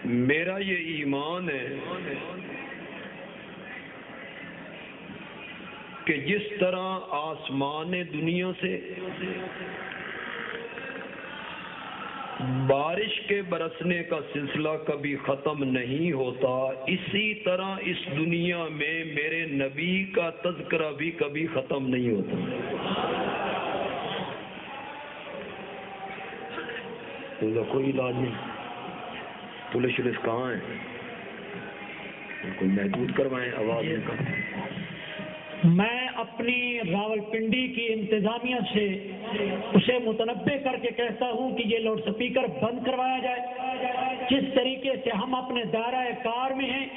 میرا یہ ایمان ہے کہ جس طرح آسمان دنیا سے بارش کے برسنے کا سلسلہ کبھی ختم نہیں ہوتا، اسی طرح اس دنیا میں میرے نبی کا تذکرہ بھی کبھی ختم نہیں ہوتا۔ کوئی علاج نہیں، پولیس شلس کہاں ہے؟ کوئی محدود کروائیں آواز کا۔ میں اپنی راولپنڈی کی انتظامیہ سے اسے متنبع کر کے کہتا ہوں کہ یہ لاؤڈ سپیکر بند کروایا جائے۔ جس طریقے سے ہم اپنے دائرہ کار میں ہیں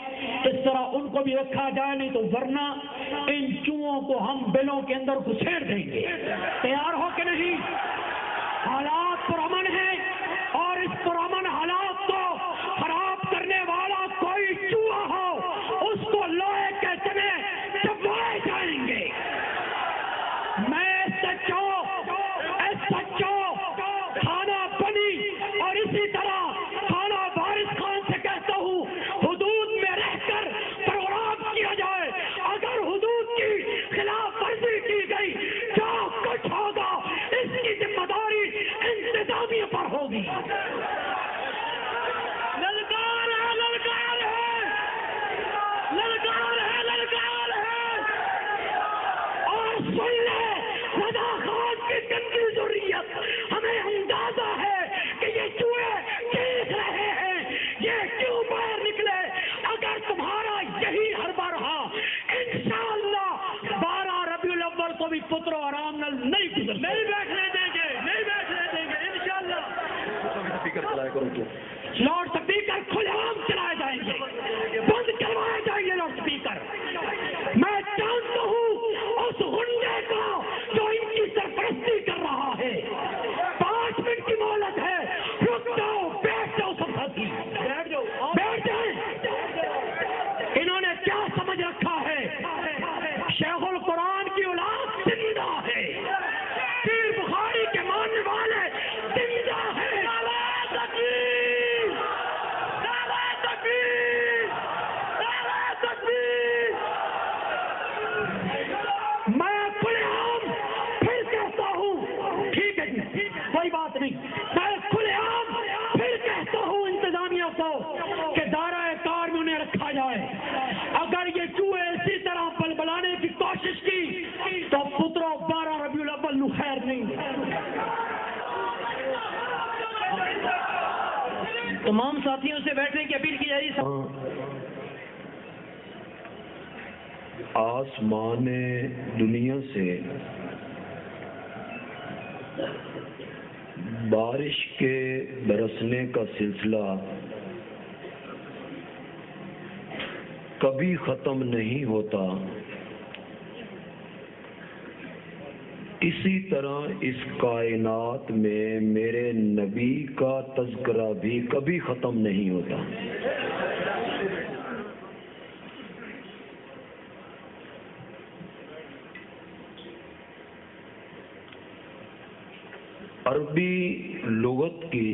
اس طرح ان کو بھی رکھا جائے، نہیں تو ورنہ ان چوہوں کو ہم بلوں کے اندر گھسیڑ دیں گے۔ تیار ہو کہ نہیں؟ حالات پرامن ہیں اور اس پرامن حالات کو خراب کرنے والا کوئی چوہا ہو اس کو لوہے کے تنے چبوائے جائیں گے۔ میں سچو کھانا بنی اور اسی طرح کھانا وارث خان سے کہتا ہوں حدود میں رہ کر پروگرام کیا جائے۔ اگر حدود کی خلاف ورزی کی گئی جو کچھ ہوگا اس کی ذمہ داری انتظامیہ پر ہوگی۔ للکار ہے، للکار ہے، للکار ہے، للکار ہے۔ اور سن لے رضا خان کی گندی ضروریت، ہمیں اندازہ ہے کہ یہ چوہے چیخ رہے ہیں، یہ کیوں باہر نکلے۔ اگر تمہارا یہی حربہ رہا انشاءاللہ 12 ربیع الاول کو بھی پتر و آرام نہیں گزر، نہیں بیٹھنے دیں گے، نہیں بیٹھنے دیں گے انشاءاللہ۔ سپیکر چلائے کرو تو لاؤڈ سپیکر کھلے عام چلائے جائیں گے، بند کروائے جائیں گے لاؤڈ سپیکر۔ میں جانتا ہوں اس غنڈے کو جو ان کی سرپرستی کر رہا ہے۔ 5 منٹ کی مہلت ہے، رک جاؤ، بیٹھ جاؤ سب ساتھی، بیٹھ جاؤ، بیٹھ جائیں۔ انہوں نے کیا سمجھ رکھا ہے؟ شیخ القرآن کی اولاد زندہ ہے، پیر بخاری کے ماننے والے زندہ ہے۔ میں کھلے عام پھر کہتا ہوں، ٹھیک ہے جی کوئی بات نہیں، میں کھلے عام پھر کہتا ہوں انتظامیہ کو کہ دائرہ کار میں انہیں رکھا جائے۔ اگر یہ چوہے اسی طرح بلبلانے کی کوشش کی تو پترو 12 ربیع الاول نو خیر نہیں۔ تمام ساتھیوں سے بیٹھنے کی اپیل کی جائے۔ آسمان دنیا سے بارش کے برسنے کا سلسلہ کبھی ختم نہیں ہوتا، اسی طرح اس کائنات میں میرے نبی کا تذکرہ بھی کبھی ختم نہیں ہوتا۔ عربی لغت کی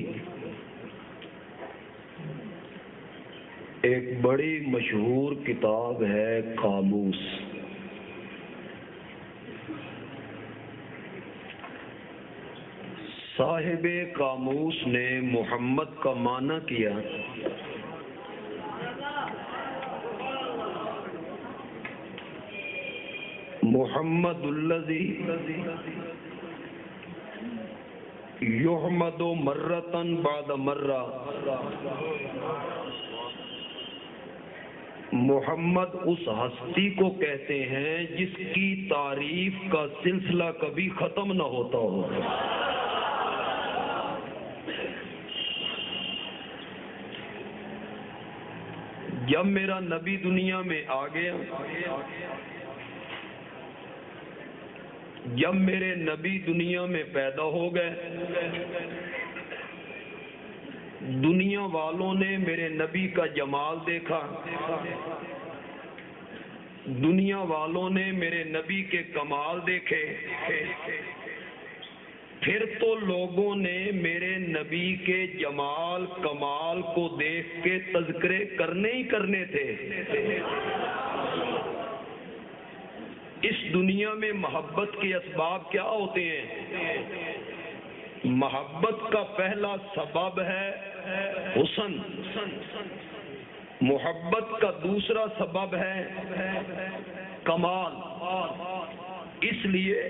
ایک بڑی مشہور کتاب ہے قاموس۔ صاحب قاموس نے محمد کا معنی کیا محمد الذی یحمد مرتن بعد مرہ، محمد اس ہستی کو کہتے ہیں جس کی تعریف کا سلسلہ کبھی ختم نہ ہوتا ہو۔ جب میرا نبی دنیا میں آ گیا، جب میرے نبی دنیا میں پیدا ہو گئے، دنیا والوں نے میرے نبی کا جمال دیکھا، دنیا والوں نے میرے نبی کے کمال دیکھے، پھر تو لوگوں نے میرے نبی کے جمال کمال کو دیکھ کے تذکرے کرنے ہی کرنے تھے۔ اس دنیا میں محبت کے اسباب کیا ہوتے ہیں؟ محبت کا پہلا سبب ہے حسن، محبت کا دوسرا سبب ہے کمال۔ اس لیے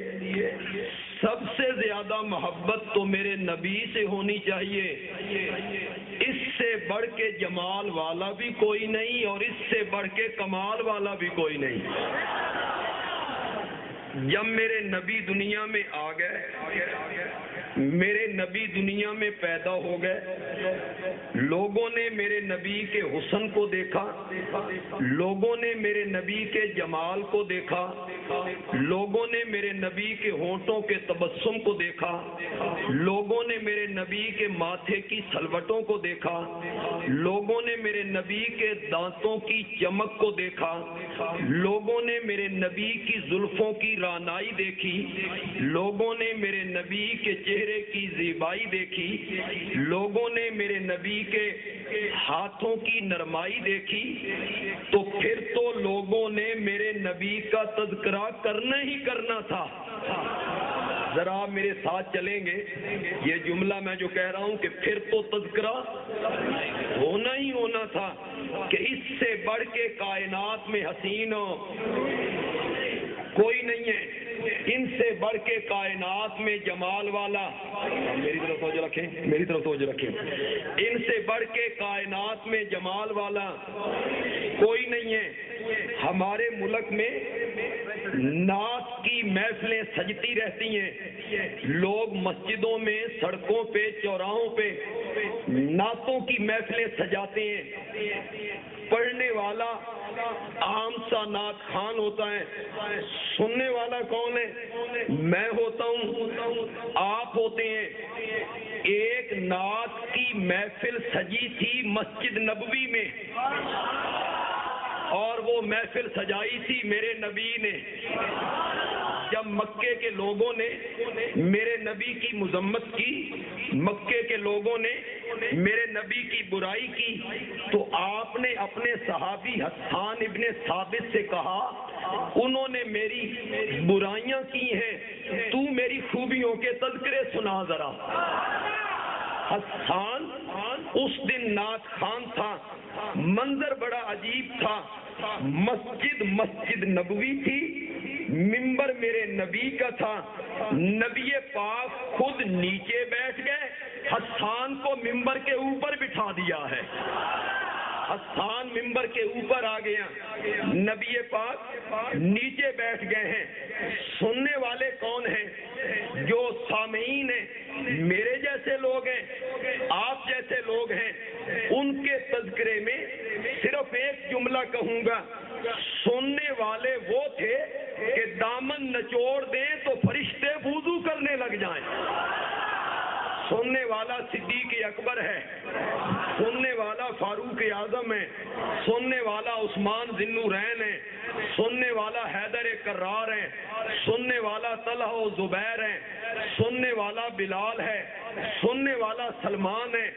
سب سے زیادہ محبت تو میرے نبی سے ہونی چاہیے، اس سے بڑھ کے جمال والا بھی کوئی نہیں اور اس سے بڑھ کے کمال والا بھی کوئی نہیں۔ جب میرے نبی دنیا میں آ گئے، میرے نبی دنیا میں پیدا ہو گئے، لوگوں نے میرے نبی کے حسن کو دیکھا، لوگوں نے میرے نبی کے جمال کو دیکھا، لوگوں نے میرے نبی کے ہونٹوں کے تبسم کو دیکھا، لوگوں نے میرے نبی کے ماتھے کی سلوٹوں کو دیکھا، لوگوں نے میرے نبی کے دانتوں کی چمک کو دیکھا، لوگوں نے میرے نبی کی زلفوں کی رانائی دیکھی، لوگوں نے میرے نبی کے چہرے کی زیبائی دیکھی، لوگوں نے میرے نبی کے ہاتھوں کی نرمائی دیکھی، تو پھر تو لوگوں نے میرے نبی کا تذکرہ کرنا ہی کرنا تھا۔ ذرا میرے ساتھ چلیں گے، یہ جملہ میں جو کہہ رہا ہوں کہ پھر تو تذکرہ ہونا ہی ہونا تھا کہ اس سے بڑھ کے کائنات میں حسین کوئی نہیں ہے، ان سے بڑھ کے کائنات میں جمال والا، میری طرف توجہ رکھیں، میری طرف توجہ رکھیں، ان سے بڑھ کے کائنات میں جمال والا کوئی نہیں ہے۔ ہمارے ملک میں نعت کی محفلیں سجتی رہتی ہیں، لوگ مسجدوں میں، سڑکوں پہ، چوراہوں پہ نعتوں کی محفلیں سجاتے ہیں۔ پڑھنے والا عام سا نعت خوان ہوتا ہے، سننے والا کون ہے؟ میں ہوتا ہوں، آپ ہوتے ہیں۔ ایک نعت کی محفل سجی تھی مسجد نبوی میں، اور وہ محفل سجائی تھی میرے نبی نے۔ جب مکے کے لوگوں نے میرے نبی کی مذمت کی، مکے کے لوگوں نے میرے نبی کی برائی کی، تو آپ نے اپنے صحابی حسان ابن ثابت سے کہا، انہوں نے میری برائیاں کی ہیں، تو میری خوبیوں کے تذکرے سنا ذرا۔ حسان اس دن نعت خوان تھا، منظر بڑا عجیب تھا۔ مسجد نبوی تھی، منبر میرے نبی کا تھا، نبی پاک خود نیچے بیٹھ گئے، حسان کو منبر کے اوپر بٹھا دیا ہے۔ حسان منبر کے اوپر آ گیا، نبی پاک نیچے بیٹھ گئے ہیں۔ سننے والے کون ہیں؟ جو سامعین ہیں، میرے جیسے لوگ ہیں، آپ جیسے لوگ ہیں۔ ان کے تذکرے میں صرف ایک جملہ کہوں گا، سننے والے وہ تھے کہ دامن نچوڑ دیں تو فرشتے وضو کرنے لگ جائیں۔ سننے والا صدیق اکبر ہے، سننے والا فاروق اعظم ہے، سننے والا عثمان ذی النورین ہے، سننے والا حیدر کرار ہے، سننے والا طلحہ و زبیر ہے، سننے والا بلال ہے، سننے والا سلمان ہے۔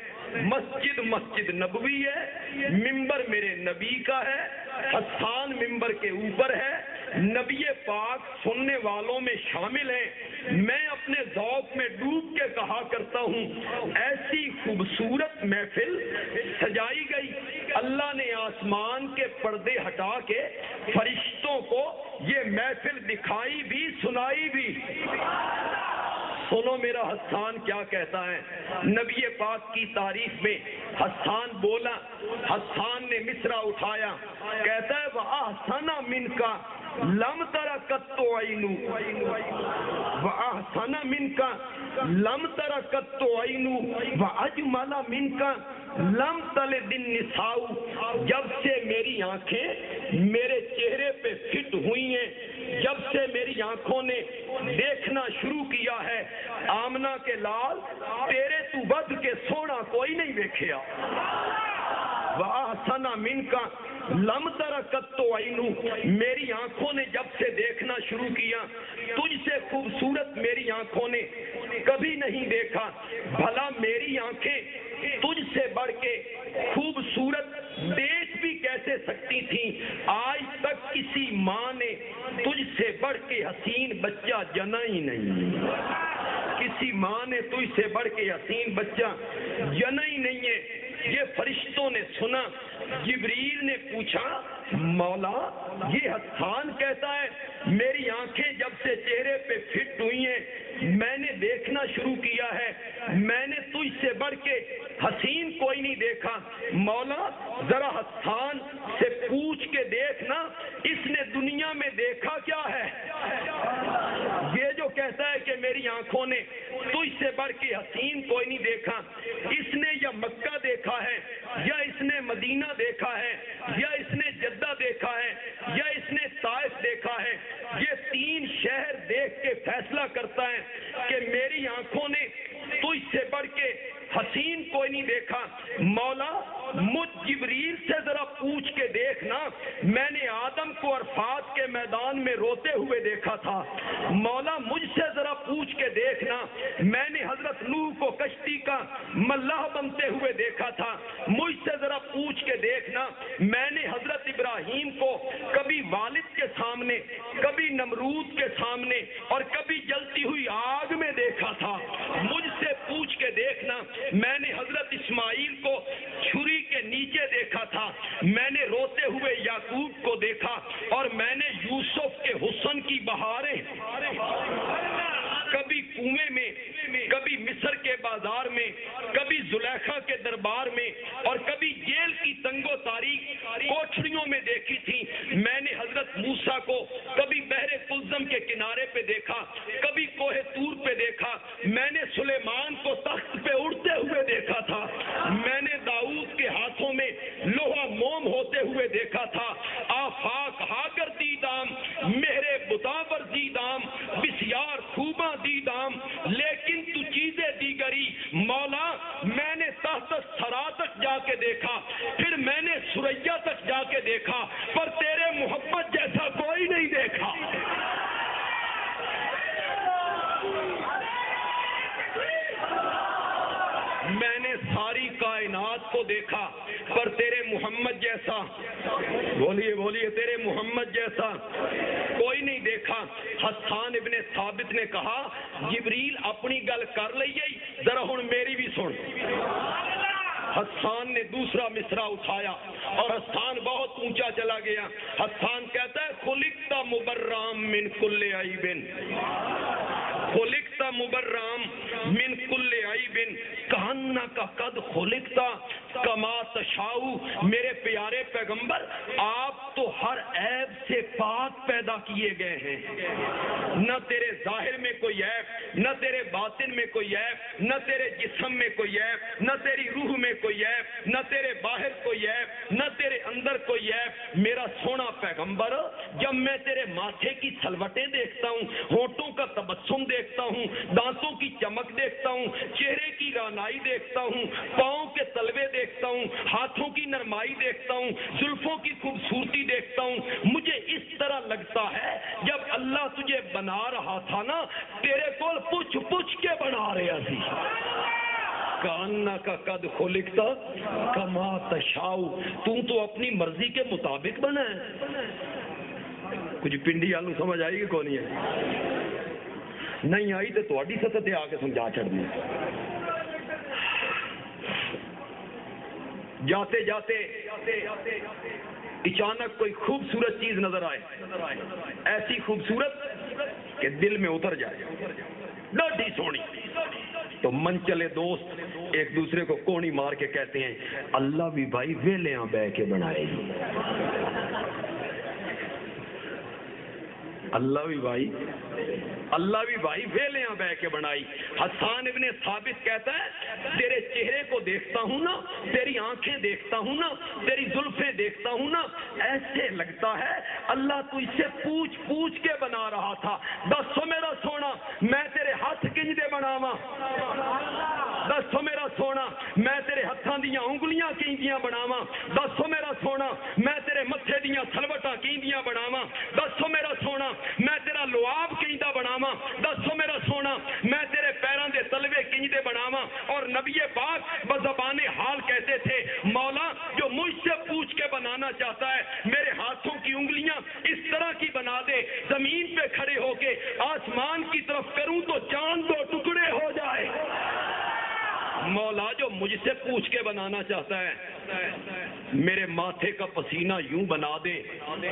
مسجد نبوی ہے، منبر میرے نبی کا ہے، حسان منبر کے اوپر ہے، نبی پاک سننے والوں میں شامل ہیں۔ میں اپنے ذوق میں ڈوب کے کہا کرتا ہوں، ایسی خوبصورت محفل سجائی گئی، اللہ نے آسمان کے پردے ہٹا کے فرشتوں کو یہ محفل دکھائی بھی، سنائی بھی۔ سنو میرا حسان کیا کہتا ہے، نبی پاک کی تعریف میں حسان بولا، حسان نے مصرع اٹھایا، کہتا ہے وَأَحْسَنَ مِنْكَ لَمْ تَرَ قَطُّ عَيْنُ، وَأَحْسَنَ مِنْكَ لَمْ تَرَ قَطُّ عَيْنُ وَأَجْمَلَ مِنْكَ لَمْ تَلِدِ النِّسَاءُ۔ جب سے میری آنکھیں میرے چہرے پہ فٹ ہوئی ہیں، جب سے میری آنکھوں نے دیکھنا شروع کیا ہے، آمنہ کے لال تیرے تو ود کے سونا کوئی نہیں دیکھیا۔ وَأَحْسَنَ مِنْكَ لَمْ تَرَكَتْ عَيْنُ، میری آنکھوں نے جب سے دیکھنا شروع کیا تجھ سے خوبصورت میری آنکھوں نے کبھی نہیں دیکھا، بھلا میری آنکھیں تجھ سے بڑھ کے خوبصورت دیکھ بھی کیسے سکتی تھیں؟ آج تک کسی ماں نے تجھ سے بڑھ کے حسین بچہ جنا ہی نہیں، کسی ماں نے تجھ سے بڑھ کے حسین بچہ جنا ہی نہیں ہے۔ یہ فرشتوں نے سنا، جبریل نے پوچھا مولا یہ حسان کہتا ہے میری آنکھیں جب سے چہرے پہ فٹ ہوئی ہیں میں نے دیکھنا شروع کیا ہے، میں نے تجھ سے بڑھ کے حسین کوئی نہیں دیکھا۔ مولا ذرا حسان سے پوچھ کے دیکھنا اس نے دنیا میں دیکھا کیا ہے؟ یہ جو کہتا ہے کہ میری آنکھوں نے تجھ سے بڑھ کے حسین کوئی نہیں دیکھا، اس نے یا مکہ دیکھا ہے، یا اس نے مدینہ دیکھا ہے، یا اس نے جدہ دیکھا ہے، یا اس نے طائف دیکھا ہے۔ یہ تین شہر دیکھ کے فیصلہ کرتا ہے کہ میری آنکھوں نے تجھ سے بڑھ کے حسین کوئی نہیں دیکھا۔ مولا مجھ جبریل سے ذرا پوچھ کے دیکھنا، میں نے آدم کو عرفات کے میدان میں روتے ہوئے دیکھا تھا۔ مولا مجھ سے ذرا پوچھ کے دیکھنا، میں نے حضرت نوح کو کشتی کا ملاح بنتے ہوئے دیکھا تھا۔ مجھ سے ذرا پوچھ کے دیکھنا، میں نے حضرت ابراہیم کو کبھی والد کے سامنے، کبھی نمرود کے سامنے اور کبھی جلتی ہوئی آگ میں دیکھا تھا۔ مجھ سے پوچھ کے دیکھنا، میں نے حضرت اسماعیل کو چھری کے نیچے دیکھا تھا، میں نے روتے ہوئے یعقوب کو دیکھا، اور میں نے یوسف کے حسن کی بہاریں کبھی کنویں میں، کبھی مصر کے بازار میں، کبھی زلیخا کے دربار میں، اور کبھی جیل کی تنگ و تاریک کوٹھریوں میں دیکھی تھی۔ میں نے حضرت موسیٰ کو کبھی بحر کلزم کے کنارے پہ دیکھا، کبھی کوہ طور پہ دیکھا، میں نے سلیمان کو تخت پہ اڑتے ہوئے دیکھا تھا، میں نے داؤد کے ہاتھوں میں لوہا موم ہوتے ہوئے دیکھا تھا۔ آفاق ہاگر دیدام میرے بتاور دیدام بسیار خوباں دیدام، لیکن تو چیزیں دیگری مولا میں نے تحت سرا تک جا کے دیکھا، پھر میں نے سریا تک جا کے دیکھا، پر تیرے محبت جیسا کوئی نہیں دیکھا۔ میں نے ساری کائنات کو دیکھا پر تیرے محمد جیسا، بولیے بولیے، تیرے محمد جیسا کوئی نہیں دیکھا۔ حسان ابن ثابت نے کہا جبریل اپنی گل کر لئیے، ذرا ہن میری بھی سن۔ حسان نے دوسرا مصرع اٹھایا اور حسان بہت اونچا چلا گیا۔ حسان کہتا ہے خلقت مبرام من کل عیب، خلقت مبرام من کل عیب کہنک قد خلقت کما تشاء۔ میرے پیارے پیغمبر آپ تو ہر عیب سے پاک پیدا کیے گئے ہیں، نہ تیرے ظاہر میں کوئی عیب، نہ تیرے باطن میں کوئی عیب، نہ تیرے جسم میں کوئی عیب، نہ تیری روح میں کوئی عیب، نہ تیرے باہر کوئی عیب، نہ تیرے اندر کوئی عیب۔ میرا سونا پیغمبر جب میں تیرے ماتھے کی سلوٹیں دیکھتا ہوں، ہونٹوں کا تبسم دیکھتا ہوں، دانتوں کی چمک دیکھتا ہوں، چہرے کی رانائی دیکھتا ہوں، پاؤں کے تلوے دیکھتا ہوں، ہاتھوں کی نرمائی دیکھتا ہوں، زلفوں کی خوبصورتی دیکھتا ہوں، مجھے اس طرح لگتا ہے جب اللہ تجھے بنا رہا تھا نا تیرے کول پوچھ پوچھ کے بنا رہا سی۔ کانک قد خلقت کما تشاء، تو اپنی مرضی کے مطابق بنا ہے۔ کچھ پنڈی آلو سمجھ آئی کہ کون ہے؟ نہیں آئی تو تھوڑی سطح تے آ کے سمجھا چڑھنی۔ جاتے جاتے اچانک کوئی خوبصورت چیز نظر آئے، ایسی خوبصورت کہ دل میں اتر جائے، ڈاڈی سونی۔ تو من چلے دوست ایک دوسرے کو کونی مار کے کہتے ہیں اللہ بھی بھائی ویلیاں بہ کے بنائے گی، اللہ بھی بھائی ویلیاں بہ کے بنائی۔ حسان ابن ثابت کہتا ہے تیرے چہرے کو دیکھتا ہوں نا، تیری آنکھیں دیکھتا ہوں نا، تیری زلفیں دیکھتا ہوں نا، ایسے لگتا ہے اللہ تو اس سے پوچھ پوچھ کے بنا رہا تھا۔ دسو میرا سونا میں تیرے ہاتھ کنج دے بناواں، دسو میرا سونا میں تیرے ہاتھاں ہاتھاں دیاں انگلیاں کیندیاں بناواں، دسو میرا سونا میں تیرے متھے دیاں سلوٹاں کیندیاں بناواں، دسو میرا سونا میں تیرا لعاب کیندا بناواں، دسو میرا سونا میں تیرے پیراں دے تلوے کیندے بناواں۔ اور نبی پاک بزبان حال کہتے تھے مولا جو مجھ سے پوچھ کے بنانا چاہتا ہے میرے ہاتھوں کی انگلیاں اس طرح کی بنا دے، زمین پہ کھڑے ہو کے آسمان کی طرف کروں تو چاند دو ٹکڑے ہو جائے۔ مولا جو مجھ سے پوچھ کے بنانا چاہتا ہے میرے ماتھے کا پسینہ یوں بنا دے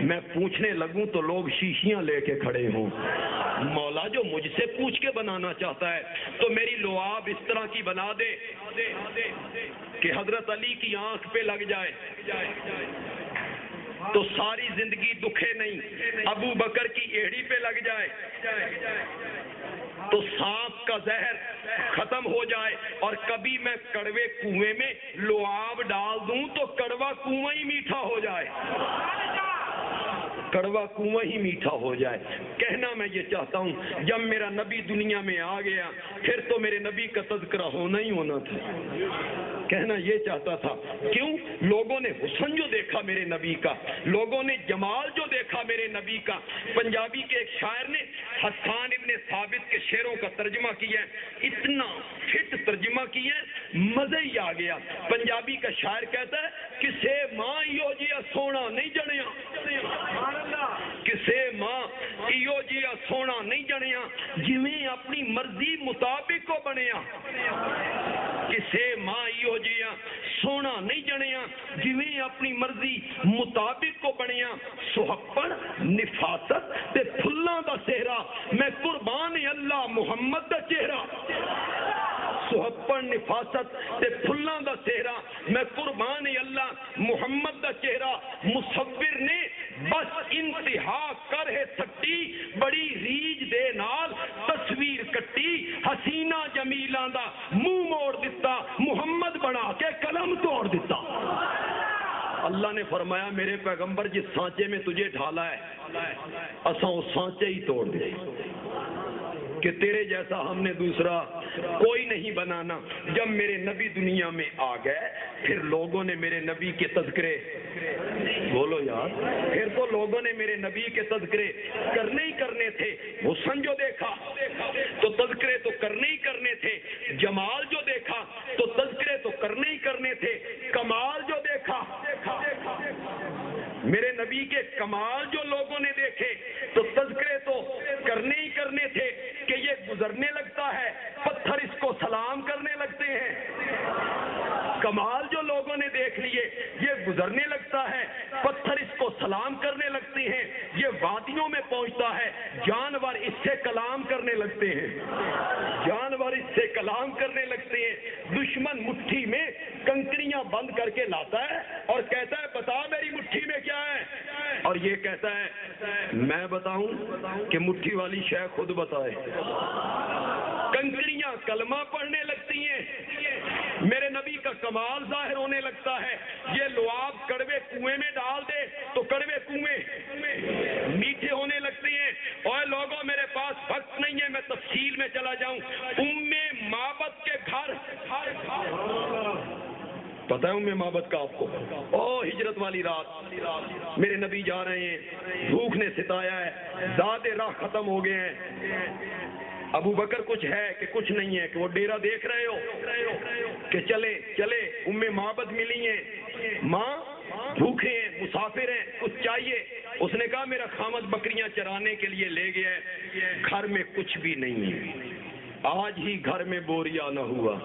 میں پوچھنے لگوں تو لوگ شیشیاں لے کے کھڑے ہوں۔ مولا جو مجھ سے پوچھ کے بنانا چاہتا ہے تو میری لعاب اس طرح کی بنا دے کہ حضرت علی کی آنکھ پہ لگ جائے تو ساری زندگی دکھے نہیں، ابو بکر کی ایڑی پہ لگ جائے تو سانپ کا زہر ختم ہو جائے، اور کبھی میں کڑوے کنویں میں لعاب ڈال دوں تو کڑوا کنواں ہی میٹھا ہو جائے، کڑوا کنواں ہی میٹھا ہو جائے۔ کہنا میں یہ چاہتا ہوں جب میرا نبی دنیا میں آ گیا پھر تو میرے نبی کا تذکرہ ہونا ہی ہونا تھا۔ کہنا یہ چاہتا تھا کیوں؟ لوگوں نے حسن جو دیکھا میرے نبی کا، لوگوں نے جمال جو دیکھا میرے نبی کا۔ پنجابی کے ایک شاعر نے حسان ابن ثابت کے شعروں کا ترجمہ کیا ہے، اتنا فٹ ترجمہ کیا ہے مزہ ہی آ گیا۔ پنجابی کا شاعر کہتا ہے کسے ماں یو جیا سونا نہیں جنیا، کسے ماں ایو جیا سونا نہیں جنیا جویں اپنی مرضی مطابق کو بنیا، کسے ماں ایو جیا سونا نہیں جنیا جویں اپنی مرضی مطابق کو بنیا۔ سہپڑ نفاست تے پھلاں دا چہرہ میں قربان اللہ محمد دا چہرہ، سہپڑ نفاست تے پھلاں دا چہرہ میں قربان اللہ محمد دا چہرہ۔ مصور نے بس انتہا کر ہے سٹی بڑی ریج دے نال تصویر کٹی، حسینہ جمیلاں دا منہ موڑ دیتا محمد بنا کے قلم توڑ دیتا۔ اللہ نے فرمایا میرے پیغمبر جس سانچے میں تجھے ڈھالا ہے اساں اس سانچے ہی توڑ دے کہ تیرے جیسا ہم نے دوسرا کوئی نہیں بنانا۔ جب میرے نبی دنیا میں آ گئے پھر لوگوں نے میرے نبی کے تذکرے، بولو یار، پھر تو لوگوں نے میرے نبی کے تذکرے کرنے ہی کرنے تھے۔ حسن جو دیکھا تو تذکرے تو کرنے ہی کرنے تھے، جمال جو دیکھا تو تذکرے تو کرنے ہی کرنے تھے، کمال جو دیکھا میرے نبی کے کمال جو لوگوں نے دیکھے تو تذکرے تو کرنے ہی کرنے تھے کہ یہ گزرنے لگتا ہے پتھر اس کو سلام کرنے لگتے ہیں۔ کمال جو لوگوں نے دیکھ لیے یہ گزرنے لگتا ہے پتھر اس کو سلام کرنے لگتے ہیں، یہ وادیوں میں پہنچتا ہے جانور اس سے کلام کرنے لگتے ہیں، جانور اس سے کلام کرنے لگتے ہیں۔ دشمن مٹھی میں کنکریاں بند کر کے لاتا ہے اور کہتا ہے بتا میری مٹھی میں کیا ہے، اور یہ کہتا ہے میں بتاؤں کہ مٹھی والی شے خود بتائے۔ کنکریاں کلمہ پڑھنے لگتی ہیں، میرے نبی کا کمال ظاہر ہونے لگتا ہے۔ یہ لعاب کڑوے کنویں میں ڈال دے تو کڑوے کنویں میٹھے ہونے لگتے ہیں۔ اور لوگوں میرے پاس وقت نہیں ہے میں تفصیل میں چلا جاؤں۔ معبد کے گھر پتہ ہے معبد کا آپ کو، او ہجرت والی رات میرے نبی جا رہے ہیں، بھوک نے ستایا ہے، زاد راہ ختم ہو گئے ہیں، ابو بکر کچھ ہے کہ کچھ نہیں ہے کہ وہ ڈیرا دیکھ رہے ہو کہ چلے چلے معبد ملی ہیں، ماں بھوکے ہیں مسافر ہیں کچھ چاہیے۔ اس نے کہا میرا خامد بکریاں چرانے کے لیے لے گیا ہے، گھر میں کچھ بھی نہیں ہے، آج ہی گھر میں بوریا نہ ہوا۔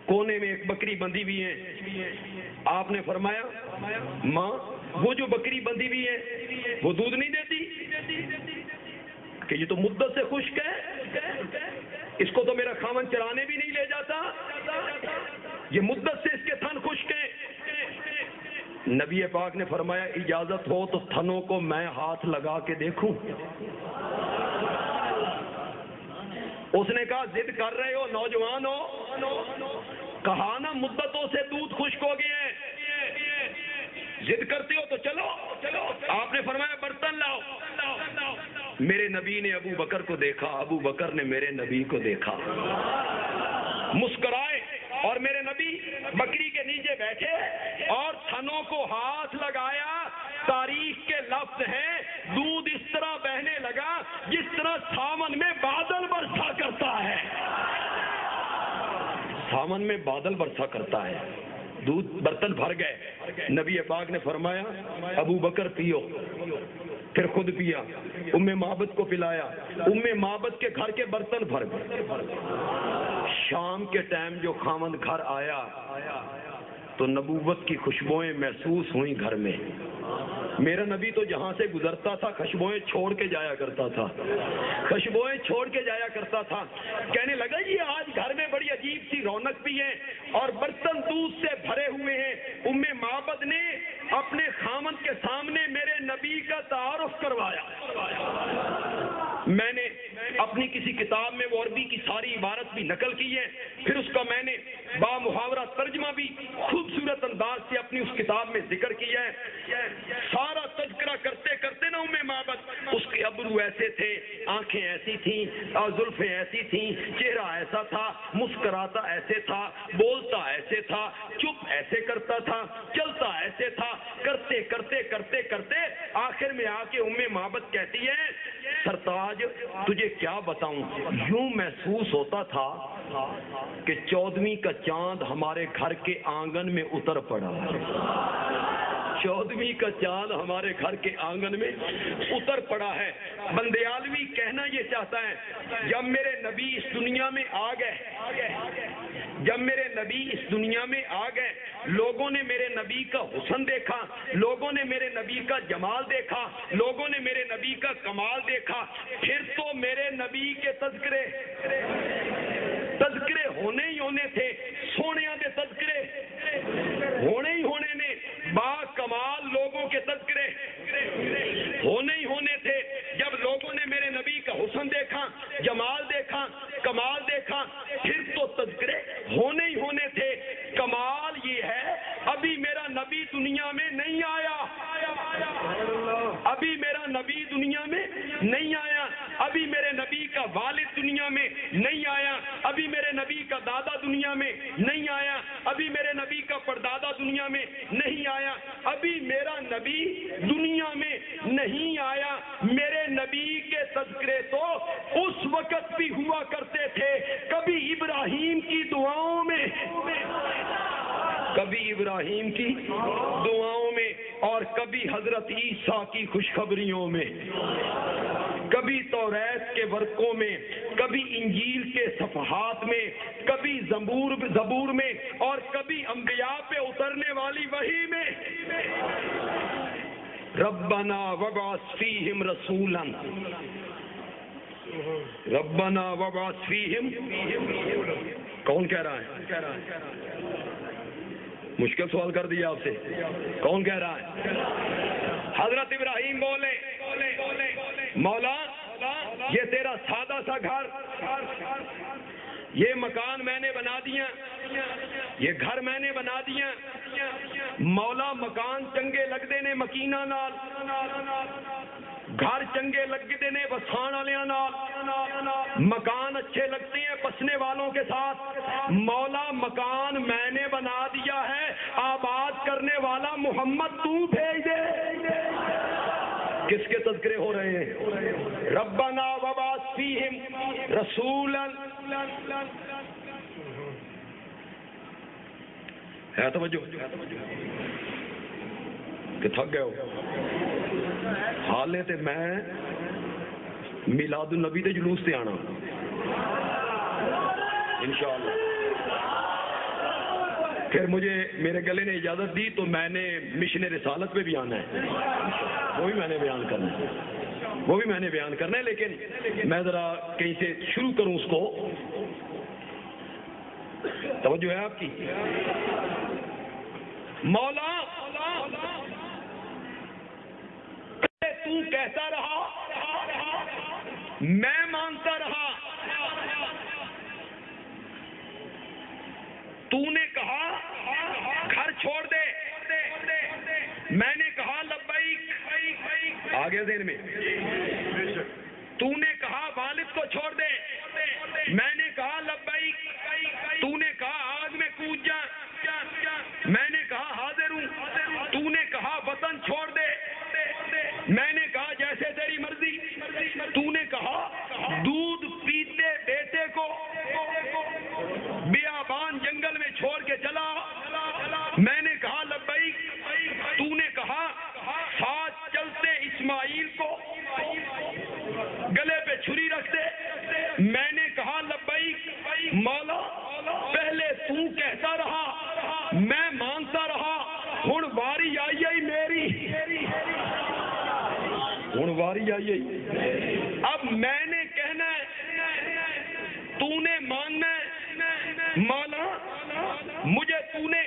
کونے میں ایک بکری بندھی ہوئی ہے، آپ نے فرمایا ماں وہ جو بکری بندھی ہوئی ہے وہ دودھ نہیں دیتی کہ یہ تو مدت سے خشک ہے، اس کو تو میرا خاوند چرانے بھی نہیں لے جاتا، یہ مدت سے اس کے تھن خشک ہیں۔ نبی پاک نے فرمایا اجازت ہو تو تھنوں کو میں ہاتھ لگا کے دیکھوں۔ اس نے کہا ضد کر رہے ہو نوجوان ہو، کہا نا مدتوں سے دودھ خشک ہو گئے ہیں، ضد کرتے ہو تو چلو۔ آپ نے فرمایا برتن لاؤ۔ میرے نبی نے ابو بکر کو دیکھا، ابو بکر نے میرے نبی کو دیکھا، مسکرائے بکری کے نیچے بیٹھے اور تھنوں کو ہاتھ لگایا. تاریخ کے لفظ ہیں, دودھ اس طرح بہنے لگا جس طرح ساون میں بادل برسا کرتا ہے. ساون میں بادل برسا کرتا ہے. دودھ برتن بھر گئے. نبی پاک نے فرمایا ابو بکر پیو. پھر خود پیا. ام معبد کو پلایا. ام معبد کے گھر کے برتن بھر گئے. شام کے ٹائم جو خاوند گھر آیا تو نبوت کی خوشبوئیں محسوس ہوئیں گھر میں. میرا نبی تو جہاں سے گزرتا تھا خوشبوئیں چھوڑ کے جایا کرتا تھا. خوشبوئیں چھوڑ کے جایا کرتا تھا. کہنے لگا یہ آج گھر میں بڑی عجیب سی رونق بھی ہے اور برتن دودھ سے بھرے ہوئے ہیں. ام معبد نے اپنے خامند کے سامنے میرے نبی کا تعارف کروایا. میں نے اپنی کسی کتاب میں وہ عربی کی ساری عبارت بھی نقل کی ہے. پھر اس کا میں نے با محاورہ ترجمہ بھی خوبصورت انداز سے اپنی اس کتاب میں ذکر کیا ہے. سارا تذکرہ کرتے کرتے نا ام معبد, اس کے ابرو ایسے تھے, آنکھیں ایسی تھیں اور زلفیں ایسی تھیں, چہرہ ایسا تھا, مسکراتا ایسے تھا, بولتا ایسے تھا, چپ ایسے کرتا تھا, چلتا ایسے تھا. کرتے کرتے کرتے کرتے آخر میں آ کے ام معبد کہتی ہے سرتاج تجھے کیا بتاؤں, یوں محسوس ہوتا تھا کہ 14ویں کا چاند ہمارے گھر کے آنگن میں اتر پڑا. 14ویں کا چاند ہمارے گھر کے آنگن میں اتر پڑا ہے. بندیالوی کہنا یہ چاہتا ہے جب میرے نبی اس دنیا میں آ گئے, جب میرے نبی اس دنیا میں آ گئے, لوگوں نے میرے نبی کا حسن دیکھا, لوگوں نے میرے نبی کا جمال دیکھا, لوگوں نے میرے نبی کا کمال دیکھا. پھر تو میرے نبی کے تذکرے ہونے ہی ہونے تھے. سونیاں دے تذکرے ہونے ہی ہونے نے. با کمال لوگوں کے تذکرے ہونے ہی ہونے تھے. جب لوگوں نے میرے نبی کا حسن دیکھا, جمال دیکھا, کمال دیکھا, پھر تو تذکرے ہونے ہی ہونے تھے. کمال یہ ہے ابھی میرا نبی دنیا میں نہیں آیا, ابھی میرا نبی دنیا میں نہیں آیا, ابھی میرے نبی کا والد دنیا میں نہیں آیا, ابھی میرے نبی کا دادا دنیا میں نہیں آیا, ابھی میرے نبی کا پردادا دنیا میں نہیں آیا, ابھی میرا نبی دنیا میں نہیں آیا. میرے نبی کے تذکرے تو اس وقت بھی ہوا کرتے تھے کبھی ابراہیم کی دعاؤں میں, کبھی ابراہیم کی دعاؤں میں, اور کبھی حضرت عیسیٰ کی خوشخبریوں میں, کبھی توریت کے ورقوں میں, کبھی انجیل کے صفحات میں, کبھی زبور میں, اور کبھی انبیاء پہ اترنے والی وحی میں. ربنا وابعث فیہم رسولا, ربنا وابعث فیہم. کون کہہ رہا ہے؟ مشکل سوال کر دیا آپ سے. کون کہہ رہا ہے؟ حضرت ابراہیم بولے مولا یہ تیرا سادہ سا گھر, یہ مکان میں نے بنا دیا, یہ گھر میں نے بنا دیا. مولا مکان چنگے لگتے نے مکینہ نال, گھر چنگے لگتے نے وسان والیاں نال, مکان اچھے لگتے ہیں بسنے والوں کے ساتھ. مولا مکان میں نے بنا دیا ہے, آباد کرنے والا محمد تو بھیج دے. کس کے تذکرے ہو رہے ہیں؟ ربنا وابعث فیہم رسولا. ہے توجہ کہ تھک گئے ہو؟ حالے تے میں میلاد النبی دے جلوس تے آنا انشاءاللہ. پھر مجھے میرے گلے نے اجازت دی تو میں نے مشن رسالت پہ بھی آنا ہے, وہ بھی میں نے بیان کرنا ہے, وہ بھی میں نے بیان کرنا ہے. لیکن میں ذرا کہیں سے شروع کروں اس کو. توجہ ہے آپ کی؟ مولا تو کہتا رہا, میں مانتا رہا. تو نے کہا گھر چھوڑ دے, میں نے کہا لبیک. آگے ذہن میں تو نے کہا والد کو چھوڑ دے, میں نے کہا لبیک. تو نے کہا آگ میں کود جا, میں مانتا رہا، ہن واری آئی آئی میری، ہن واری آئی آئی، اب میں نے کہنا ہے تو نے ماننا ہے مولا، مجھے تو نے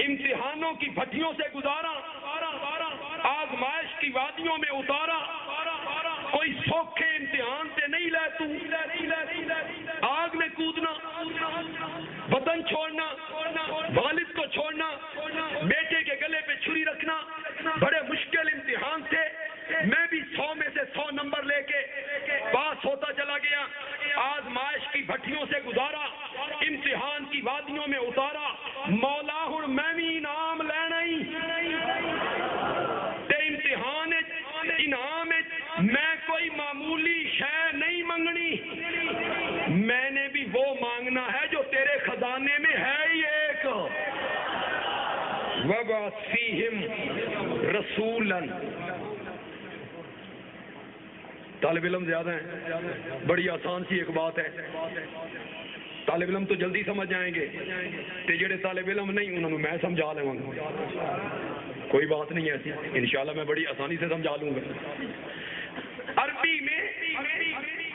امتحانوں کی بھٹیوں سے گزارا، آزمائش کی وادیوں میں اتارا، کوئی سوکھے امتحان سے نہیں لے تو، آگ میں کودنا، وطن چھوڑنا، والد کو چھوڑنا، بیٹے کے گلے پہ چھری رکھنا، بڑے مشکل امتحان تھے، میں بھی 100 میں سے 100 نمبر لے کے پاس ہوتا چلا گیا، آزمائش کی بھٹیوں سے گزارا، امتحان کی وادیوں میں اتارا، مولا ہن میں بھی انعام لینا ہی تے امتحان انعام میں کوئی معمولی شے نہیں منگنی، میں نے بھی وہ مانگنا ہے جو تیرے خزانے میں ہے ہی ایک، وَبَعَثْ فِيهِمْ رَسُولًا۔ طالب علم زیادہ ہیں، بڑی آسان سی ایک بات ہے، طالب علم تو جلدی سمجھ جائیں گے، تے جڑے طالب علم نہیں انہوں نے میں سمجھا لوں گا، کوئی بات نہیں ایسی، انشاءاللہ میں بڑی آسانی سے سمجھا لوں گا۔ عربی میں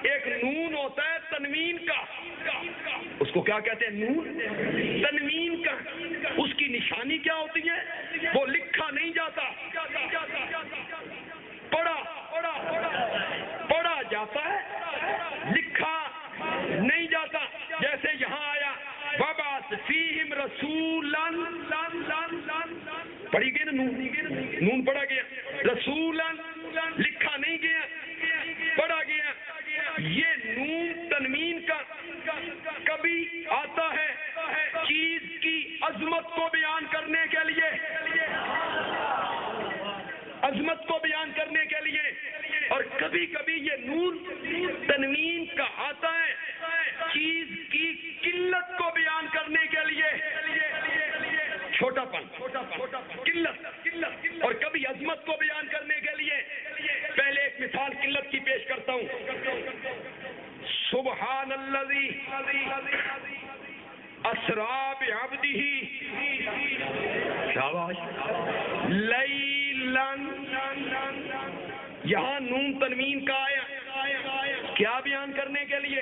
ایک نون ہوتا ہے تنوین کا، اس کو کیا کہتے ہیں؟ نون، تنوین کا، اس کی نشانی کیا ہوتی ہے؟ وہ لکھا نہیں جاتا، پڑھا جاتا ہے، لکھا نہیں جاتا، جیسے یہاں آیا وَبَعَثْ فِيهِمْ رَسُولًا، پڑھی گئی نا نون پڑھا گیا، رسولاً لکھا نہیں گیا، پڑھا گیا۔ یہ نون تنوین کا کبھی آتا ہے چیز کی عظمت کو بیان کرنے کے لیے، عظمت کو بیان کرنے کے لیے، اور کبھی کبھی یہ نون تنوین کا آتا ہے چیز کی قلت کو بیان کرنے کے لیے، چھوٹا پن، قلت، اور کبھی عظمت کو بیان کرنے کے لیے۔ پہلے ایک مثال قلت کی پیش کرتا ہوں، سبحان الذی اسری بعبدہ شاباش لیلاً، یہاں نون تنوین کا آیا کیا بیان کرنے کے لیے؟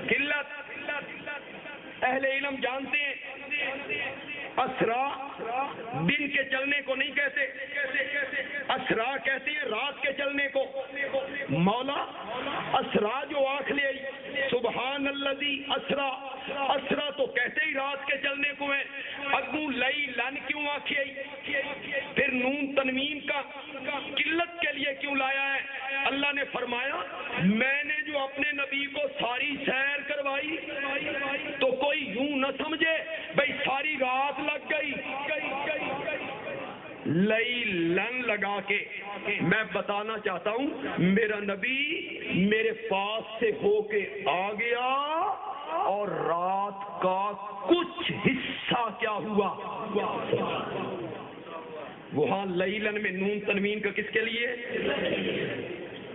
قلت۔ اہل علم جانتے ہیں اسرا دن کے چلنے کو نہیں کہتے، اسرا کہتے ہیں رات کے چلنے کو۔ مولا اسرا جو آنکھ لے آئی، سبحان الذی اسرا، اسرا تو کہتے ہی رات کے چلنے کو ہے، اگوں لئی لن کیوں آنکھیں آئی؟ پھر نون تنوین کا قلت کے لیے کیوں لایا ہے؟ اللہ نے فرمایا میں نے جو اپنے نبی کو ساری سیر کروائی تو کوئی یوں نہ سمجھے بھئی ساری رات لگ گئی، لئی لن لگا کے میں بتانا چاہتا ہوں میرا نبی میرے پاس سے ہو کے آ گیا، اور رات کا کچھ حصہ کیا ہوا، وہاں لیلن میں نون تنوین کا کس کے لیے؟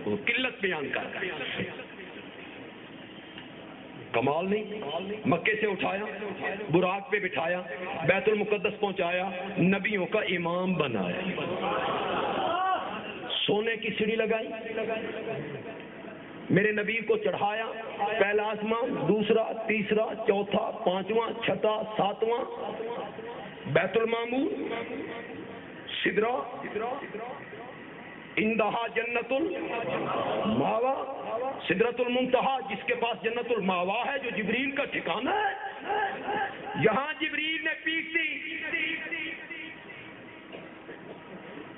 وہ قلت بیان کرتا ہے۔ کمال نہیں، مکے سے اٹھایا، براق پہ بٹھایا، بیت المقدس پہنچایا، نبیوں کا امام بنایا، سونے کی سیڑھی لگائی، میرے نبی کو چڑھایا، پہلا آسمان، دوسرا، تیسرا، چوتھا، پانچواں، چھٹا، ساتواں، بیت المعمور، سدرا، اندہا جنت الماوا، سدرۃ المنتہا جس کے پاس جنت الماوا ہے جو جبریل کا ٹھکانہ ہے، یہاں جبریل نے پیٹ دی،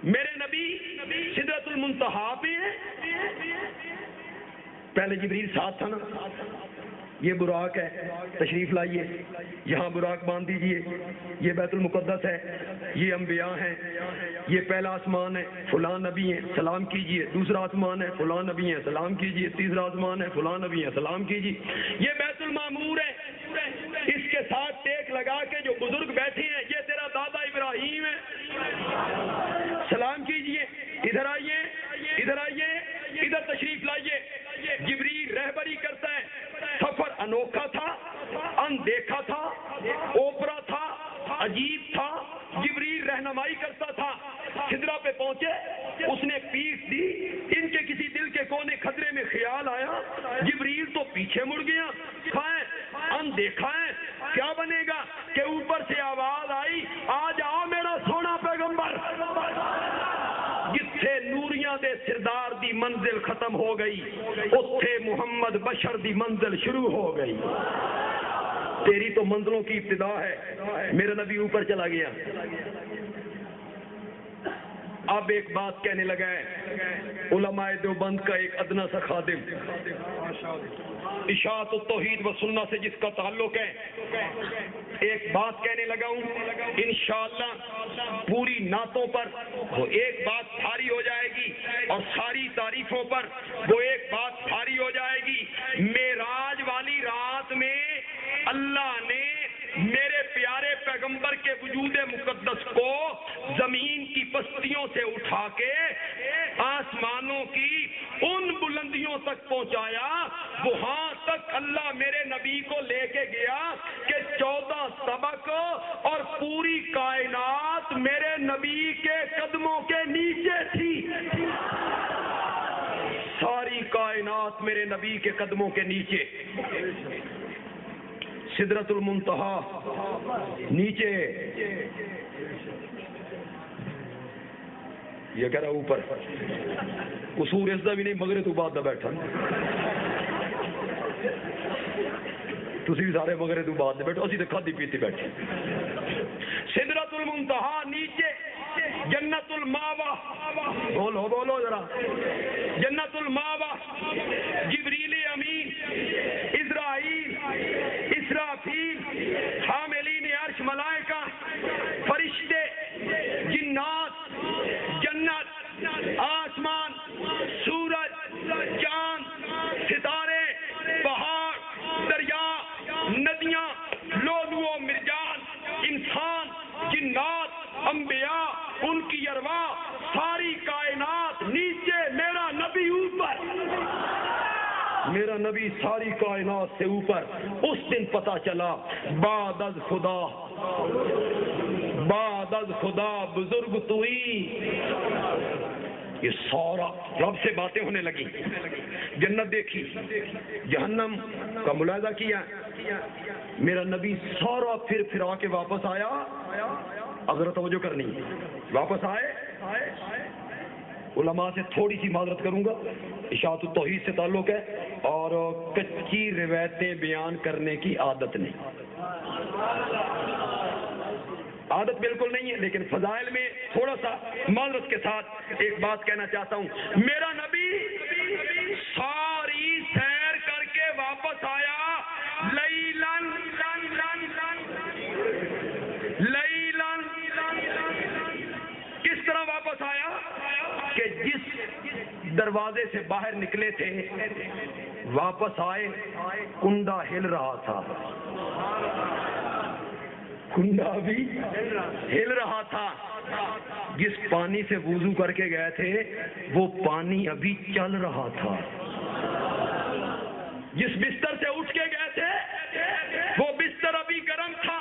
میرے نبی سدرۃ المنتہا پہ ہیں، پہلے جبریل ساتھ تھا نا، یہ براق ہے، تشریف لائیے، یہاں براق باندھ دیجئے، یہ بیت المقدس ہے، یہ انبیاء ہیں، یہ پہلا آسمان ہے، فلاں نبی ہیں، سلام کیجئے، دوسرا آسمان ہے، فلاں نبی ہیں، سلام کیجئے، تیسرا آسمان ہے، فلاں نبی ہیں، سلام کیجئے، یہ بیت المعمور ہے، اس کے ساتھ ٹیک لگا کے جو بزرگ بیٹھے ہیں یہ تیرا دادا ابراہیم ہے، سلام کیجئے، ادھر آئیے، ادھر آئیے، ادھر تشریف لائیے، جبریل رہبری کرتا ہے، سفر انوکھا تھا، اندیکھا تھا، اوپرا تھا، عجیب تھا، جبریل رہنمائی کرتا تھا. سدرا پہ پہنچے، اس نے پیٹھ دی، ان کے کسی دل کے کونے خطرے میں خیال آیا، جبریل تو پیچھے مڑ گیا. دیکھا ہے کیا بنے گا کہ اوپر سے آواز آئی، آ جاؤ میرا سونا پیغمبر. جتھے نوریاں دے سردار دی منزل ختم ہو گئی، اتھے محمد بشر دی منزل شروع ہو گئی. تیری تو منزلوں کی ابتدا ہے. میرا نبی اوپر چلا گیا. اب ایک بات کہنے لگا ہے، علماء دیوبند کا ایک ادنا سا خادم، اشاعت التوحید و سنت سے جس کا تعلق ہے، ایک بات کہنے لگا ہوں، انشاءاللہ پوری نعتوں پر وہ ایک بات بھاری ہو جائے گی اور ساری تعریفوں پر وہ ایک بات بھاری ہو جائے گی. معراج والی رات میں اللہ نے میرے پیارے پیغمبر کے وجود مقدس کو زمین کی پستیوں سے اٹھا کے آسمانوں کی ان بلندیوں تک پہنچایا. وہاں تک اللہ میرے نبی کو لے کے گیا کہ 14 طبق اور پوری کائنات میرے نبی کے قدموں کے نیچے تھی. ساری کائنات میرے نبی کے قدموں کے نیچے. سدرۃ المنتہا نیچے، یہ کہہ رہا اوپر. قصور اس دا بھی نہیں مغرب تو بعد دا بیٹھا، تسی بھی سارے مغرب تو بعد دے بیٹھو، اسی تے کھادی پیتی بیٹھے. سدرۃ المنتہا نیچے، جنت الماوا، بولو بولو ذرا، جنت الماوا، جبریل امین، اسرائیل، اسرافیل، حاملین عرش ملائکہ، فرشتے، جنات، جنت، آسمان، سورج، چاند، ستارے، پہاڑ، دریا، ندیاں، لولو و مرجان، انسان، جنات، انبیاء، ان کی ارواح، ساری کائنات نیچے، میرا نبی اوپر. میرا نبی ساری کائنات سے اوپر. اس دن پتا چلا بعد از خدا، بعد از خدا بزرگ توئی. یہ سارا رب سے باتیں ہونے لگی. جنت دیکھی، جہنم کا ملاحظہ کیا. میرا نبی سارا پھر پھرا کے واپس آیا. اگر توجہ کرنی واپس آئے. علماء سے تھوڑی سی معذرت کروں گا، اشاعت التوحید سے تعلق ہے اور کچی روایتیں بیان کرنے کی عادت نہیں، عادت بالکل نہیں ہے، لیکن فضائل میں تھوڑا سا معذرت کے ساتھ ایک بات کہنا چاہتا ہوں. میرا نبی ساری سیر کر کے واپس آیا. لیلن لیلن، کس طرح واپس آیا کہ جس دروازے سے باہر نکلے تھے واپس آئے، کنڈا ہل رہا تھا. کنڈا بھی ہل رہا تھا. جس پانی سے وضو کر کے گئے تھے وہ پانی ابھی چل رہا تھا. جس بستر سے اٹھ کے گئے تھے وہ بستر ابھی گرم تھا.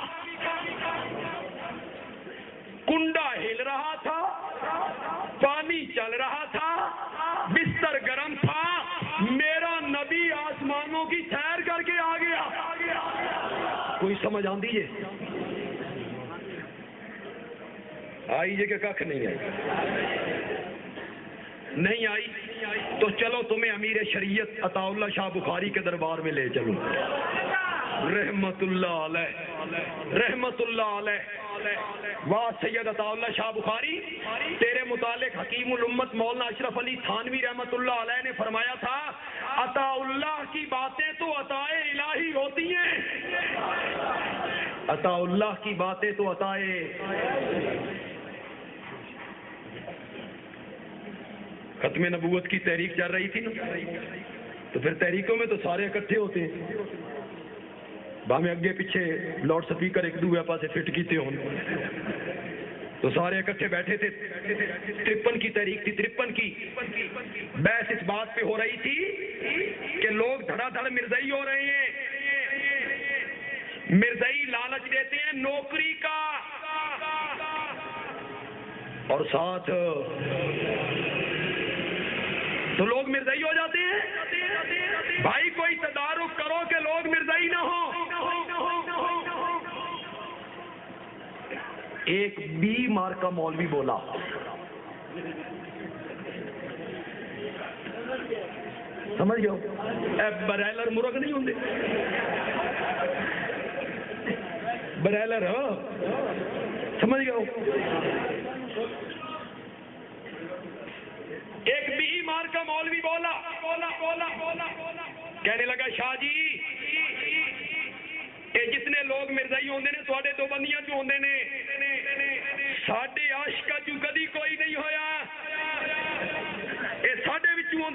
کنڈا ہل رہا تھا، پانی چل رہا تھا، بستر گرم تھا. میرا نبی آسمانوں کی سیر کر کے آ گیا. کوئی سمجھ آندی ہے؟ آئی جے کہ ککھ نہیں ہے، نہیں آئی تو چلو تمہیں امیر شریعت عطا اللہ شاہ بخاری کے دربار میں لے چلوں. رحمت اللہ علیہ، رحمت اللہ علیہ. واہ سید عطا اللہ شاہ بخاری، تیرے متعلق حکیم الامت مولانا اشرف علی تھانوی رحمت اللہ علیہ نے فرمایا تھا، عطا اللہ کی باتیں تو عطائے الہی ہوتی ہیں. عطا اللہ کی باتیں تو عطائے. ختم نبوت کی تحریک چل رہی تھی نا، تو پھر تحریکوں میں تو سارے اکٹھے ہوتے ہیں. باہمیں اگے پیچھے لاؤڈ سپیکر ایک دوسرے پاسے فٹ کیتے ہوں تو سارے اکٹھے بیٹھے تھے. 53 کی تحریک تھی، 53 کی. بحث اس بات پہ ہو رہی تھی کہ لوگ دھڑا دھڑ مرزائی ہو رہے ہیں. مرزائی لالچ دیتے ہیں نوکری کا. اور ساتھ تو لوگ مرزائی ہو جاتے ہیں. بھائی کوئی تدارک کرو کہ لوگ مرزائی نہ ہو. ایک بی مار کا مولوی بولا, سمجھ گئے ہو, برائلر مرغ نہیں ہوں, برائلر ہو, سمجھ گئے ہو. ایک بی مار کا مولوی بولا, کہنے لگا شاہ جی اے جتنے لوگ مرزائی ہوندے نے تواڈے دو بندیاں جو ہوندے نے ساڈے عاشقاں جو کدی کوئی نہیں ہویا, اے ساڈے وچوں